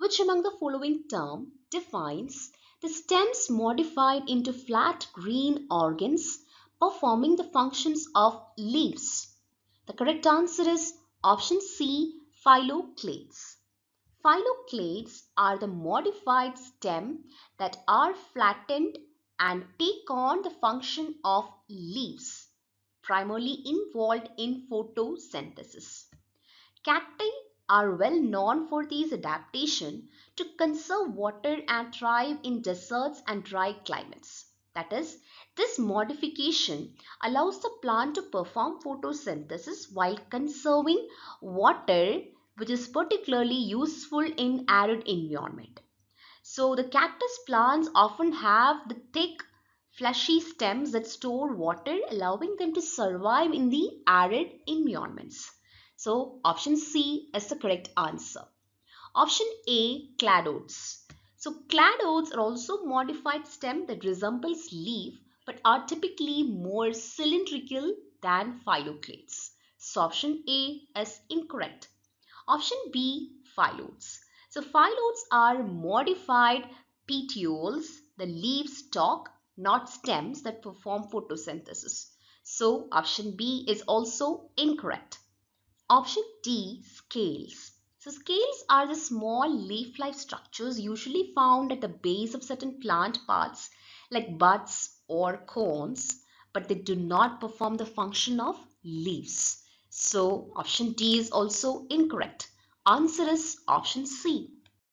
which among the following term defines the stems modified into flat green organs performing the functions of leaves? The correct answer is option C, phylloclades. Phylloclades are the modified stem that are flattened and take on the function of leaves, primarily involved in photosynthesis. Cacti are well known for these adaptation to conserve water and thrive in deserts and dry climates. That is, this modification allows the plant to perform photosynthesis while conserving water, which is particularly useful in arid environment. So the cactus plants often have the thick fleshy stems that store water, allowing them to survive in the arid environments. So option C is the correct answer. Option A, cladodes. So cladodes are also modified stem that resembles leaf but are typically more cylindrical than phylloclades. So option A is incorrect. Option B, phyllodes. So phyllodes are modified petioles, the leaf stalk, not stems that perform photosynthesis. So option B is also incorrect. Option D, scales. So scales are the small leaf-like structures usually found at the base of certain plant parts like buds or cones, but they do not perform the function of leaves. So option D is also incorrect. Answer is option C.